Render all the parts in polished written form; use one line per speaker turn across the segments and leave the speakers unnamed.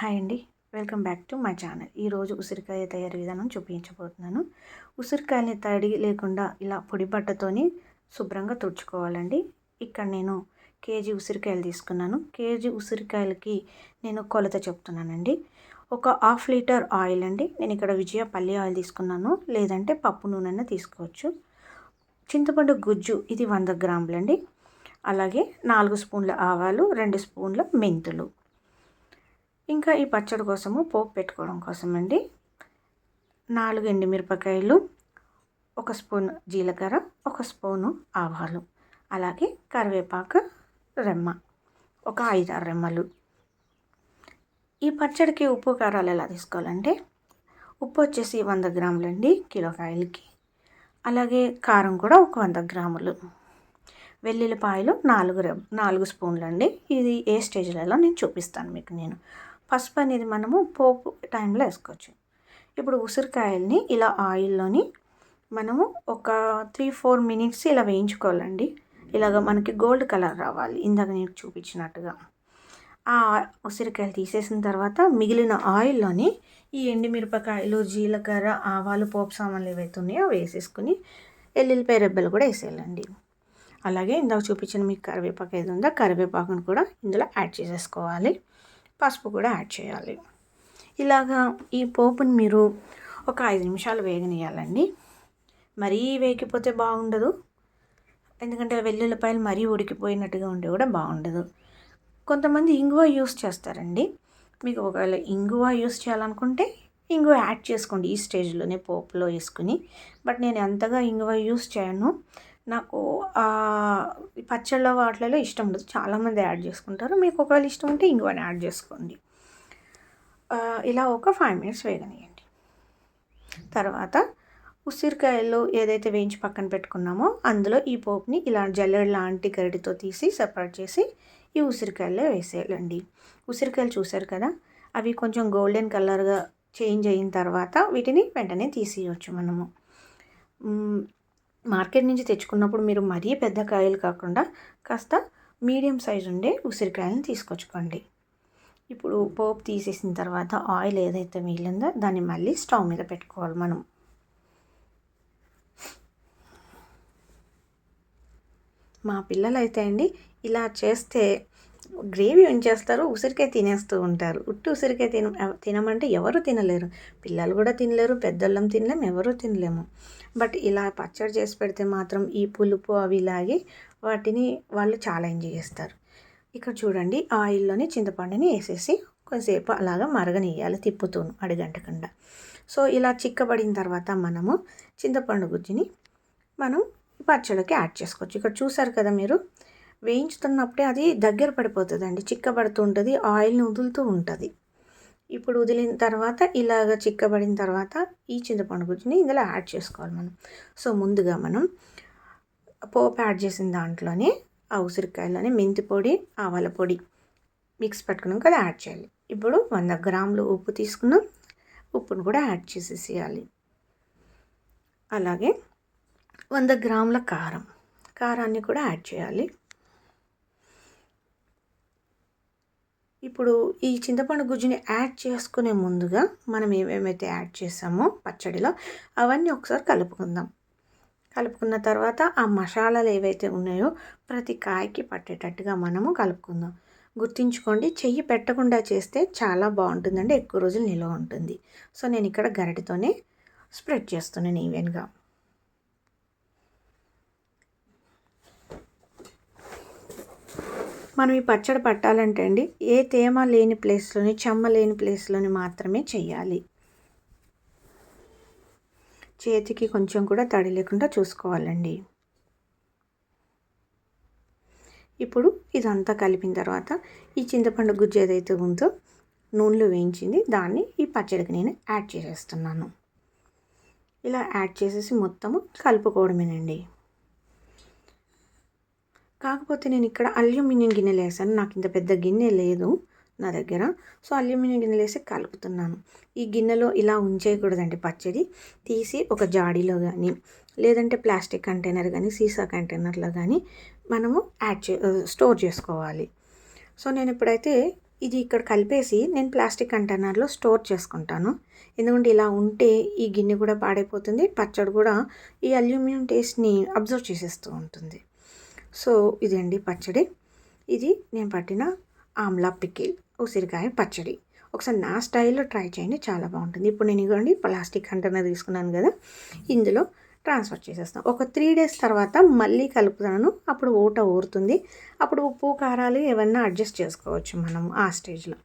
Hi అండి. Welcome back to my channel. ఈరోజు ఉసిరికాయ తయారీ విధానం చూపించబోతున్నాను. ఉసిరికాయని తడి లేకుండా ఇలా పొడి బట్టతోని శుభ్రంగా తుడుచుకోవాలండి. ఇక్కడ నేను కేజీ ఉసిరికాయలు తీసుకున్నాను. కేజీ ఉసిరికాయలకి నేను కొలత చెప్తున్నానండి. ఒక హాఫ్ లీటర్ ఆయిల్ అండి. నేను ఇక్కడ విజయ పల్లి ఆయిల్ తీసుకున్నాను, లేదంటే పప్పు నూనె తీసుకోవచ్చు. చింతపండు గుజ్జు ఇది 100 గ్రాములండి. అలాగే 4 స్పూన్ల ఆవాలు, 2 స్పూన్ల మెంతులు. ఇంకా ఈ పచ్చడి కోసము పోపు పెట్టుకోవడం కోసం అండి 4 ఎండుమిరపకాయలు, 1 స్పూన్ జీలకర్ర, 1 స్పూను ఆవాలు, అలాగే కరివేపాకు రెమ్మ, ఒక 5-6 రెమ్మలు. ఈ పచ్చడికి ఉప్పు కారాలు ఎలా తీసుకోవాలంటే ఉప్పు వచ్చేసి 100 గ్రాములండి కిలోకాయలకి. అలాగే కారం కూడా ఒక 100 గ్రాములు. వెల్లుల్లిపాయలు 4 స్పూన్లు అండి. ఇది ఏ స్టేజ్లలో నేను చూపిస్తాను మీకు. పసుపు అనేది మనము పోపు టైంలో వేసుకోవచ్చు. ఇప్పుడు ఉసిరికాయల్ని ఇలా ఆయిల్లోని మనము ఒక 3-4 మినిట్స్ ఇలా వేయించుకోవాలండి. ఇలాగ మనకి గోల్డ్ కలర్ రావాలి, ఇందాక నేను చూపించినట్టుగా. ఆ ఉసిరికాయలు తీసేసిన తర్వాత మిగిలిన ఆయిల్లోని ఈ ఎండుమిరపకాయలు, జీలకర్ర, ఆవాలు, పోపు సామాన్లు ఏవైతే ఉన్నాయో వేసేసుకుని ఎల్లుల్లిపాయ రెబ్బలు కూడా వేసేయాలండి. అలాగే ఇందాక చూపించిన మీకు కరివేపాకు ఏది ఉందో కరివేపాకును కూడా ఇందులో యాడ్ చేసేసుకోవాలి. పసుపు కూడా యాడ్ చేయాలి. ఇలాగా ఈ పోపుని మీరు ఒక 5 నిమిషాలు వేగనియాలండి. మరీ వేగిపోతే బాగుండదు, ఎందుకంటే వెల్లుల్లిపాయలు మరీ ఉడికిపోయినట్టుగా ఉంటే కూడా బాగుండదు. కొంతమంది ఇంగువ యూస్ చేస్తారండి. మీకు ఒకవేళ ఇంగువ యూస్ చేయాలనుకుంటే ఇంగువ యాడ్ చేసుకోండి ఈ స్టేజ్లోనే పోపులో వేసుకుని. బట్ నేను అంతగా ఇంగువ యూస్ చేయను. నాకు పచ్చళ్ళ వాటిలో ఇష్టం ఉండదు. చాలామంది యాడ్ చేసుకుంటారు. మీకు ఒకవేళ ఇష్టం ఉంటే ఇంగువని యాడ్ చేసుకోండి. ఇలా ఒక 5 మినిట్స్ వేగనియండి. తర్వాత ఉసిరికాయలు ఏదైతే వేయించి పక్కన పెట్టుకున్నామో అందులో ఈ పోపుని ఇలా జల్లెడ లాంటి గరిటెతో తీసి సెపరేట్ చేసి ఈ ఉసిరికాయల్లో వేసేయాలండి. ఉసిరికాయలు చూసారు కదా, అవి కొంచెం గోల్డెన్ కలర్గా చేంజ్ అయిన తర్వాత వీటిని వెంటనే తీసేయవచ్చు మనము. మార్కెట్ నుంచి తెచ్చుకున్నప్పుడు మీరు మరీ పెద్ద కాయలు కాకుండా కాస్త మీడియం సైజు ఉండే ఉసిరికాయలను తీసుకొచ్చుకోండి. ఇప్పుడు పోపు తీసేసిన తర్వాత ఆయిల్ ఏదైతే మిగిలిందో దాన్ని మళ్ళీ స్టవ్ మీద పెట్టుకోవాలి మనం. మా పిల్లలు అయితే అండి ఇలా చేస్తే గ్రేవీ ఉంచేస్తారు, ఉసిరికాయ తినేస్తూ ఉంటారు. ఉట్టి ఉసిరికాయ తినమంటే ఎవరు తినలేరు. పిల్లలు కూడా తినలేరు, పెద్దోళ్ళం తినలేము, ఎవరూ తినలేము. బట్ ఇలా పచ్చడి చేసి పెడితే మాత్రం ఈ పులుపు అవి లాగి వాటిని వాళ్ళు చాలా ఎంజాయ్ చేస్తారు. ఇక్కడ చూడండి, ఆయిల్లోని చింతపండుని వేసేసి కొంచెంసేపు అలాగా మరగనియాలి తిప్పుతూను అడుగంటకుండా. సో ఇలా చిక్కబడిన తర్వాత మనము చింతపండు గుజ్జుని మనం పచ్చడికి యాడ్ చేసుకోవచ్చు. ఇక్కడ చూసారు కదా మీరు, వేయించుతున్నప్పుడే అది దగ్గర పడిపోతుందండి, చిక్కబడుతూ ఉంటుంది, ఆయిల్ని వదులుతూ ఉంటుంది. ఇప్పుడు వదిలిన తర్వాత ఇలాగ చిక్కబడిన తర్వాత ఈ చింతపండు గుజ్జుని ఇందులో యాడ్ చేసుకోవాలి మనం. సో ముందుగా మనం పోపు యాడ్ చేసిన దాంట్లోనే ఆ ఉసిరికాయలోనే మెంతి పొడి, ఆవాల పొడి మిక్స్ పెట్టుకున్నాం కదా యాడ్ చేయాలి. ఇప్పుడు 100 గ్రాములు ఉప్పు తీసుకున్నాం, ఉప్పును కూడా యాడ్ చేసేసేయాలి. అలాగే 100 గ్రాముల కారాన్ని కూడా యాడ్ చేయాలి. ఇప్పుడు ఈ చింతపండు గుజ్జుని యాడ్ చేసుకునే ముందుగా మనం ఏమేమైతే యాడ్ చేసామో పచ్చడిలో అవన్నీ ఒకసారి కలుపుకున్న తర్వాత ఆ మసాలాలు ఏవైతే ఉన్నాయో ప్రతి కాయకి పట్టేటట్టుగా మనము కలుపుకుందాం. గుర్తుంచుకోండి, చెయ్యి పెట్టకుండా చేస్తే చాలా బాగుంటుందండి, ఎక్కువ రోజులు నిల్వ ఉంటుంది. సో నేను ఇక్కడ గరిటెతోనే స్ప్రెడ్ చేస్తున్నాను ఈవెన్గా. మనం ఈ పచ్చడి పట్టాలంటే అండి ఏ తేమ లేని ప్లేస్లోని, చెమ్మ లేని ప్లేస్లోని మాత్రమే చెయ్యాలి. చేతికి కొంచెం కూడా తడి లేకుండా చూసుకోవాలండి. ఇప్పుడు ఇదంతా కలిపిన తర్వాత ఈ చింతపండు గుజ్జు ఏదైతే ఉందో నూనెలో వేయించింది దాన్ని ఈ పచ్చడికి నేను యాడ్ చేసేస్తున్నాను. ఇలా యాడ్ చేసేసి మొత్తము కలుపుకోవడమేనండి. కాకపోతే నేను ఇక్కడ అల్యూమినియం గిన్నెలు వేసాను, నాకు ఇంత పెద్ద గిన్నె లేదు నా దగ్గర. సో అల్యూమినియం గిన్నెలు వేసి కలుపుతున్నాను. ఈ గిన్నెలో ఇలా ఉంచేయకూడదండి, పచ్చడి తీసి ఒక జాడీలో కానీ లేదంటే ప్లాస్టిక్ కంటైనర్ కానీ సీసా కంటైనర్లో కానీ మనము స్టోర్ చేసుకోవాలి. సో నేను ఇప్పుడైతే ఇది ఇక్కడ కలిపేసి నేను ప్లాస్టిక్ కంటైనర్లో స్టోర్ చేసుకుంటాను. ఎందుకంటే ఇలా ఉంటే ఈ గిన్నె కూడా పాడైపోతుంది, పచ్చడి కూడా ఈ అల్యూమినియం టేస్ట్ని అబ్జర్వ్ చేసేస్తూ ఉంటుంది. సో ఇదండి పచ్చడి. ఇది నేను పట్టిన ఆమ్లా పికిల్, ఉసిరికాయ పచ్చడి. ఒకసారి నా స్టైల్లో ట్రై చేయండి, చాలా బాగుంటుంది. ఇప్పుడు నేను ఇవ్వండి ప్లాస్టిక్ కంటైనర్ తీసుకున్నాను కదా, ఇందులో ట్రాన్స్ఫర్ చేసేస్తాను. ఒక 3 days తర్వాత మళ్ళీ కలుపుతాను, అప్పుడు ఊట ఊరుతుంది. అప్పుడు ఉప్పు కారాలు ఏమన్నా అడ్జస్ట్ చేసుకోవచ్చు మనం ఆ స్టేజ్లో.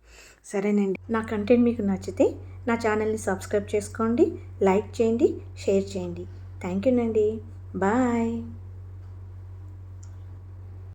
సరేనండి, నా కంటెంట్ మీకు నచ్చితే నా ఛానల్ని సబ్స్క్రైబ్ చేసుకోండి, లైక్ చేయండి, షేర్ చేయండి. థ్యాంక్ యూ అండి. బాయ్.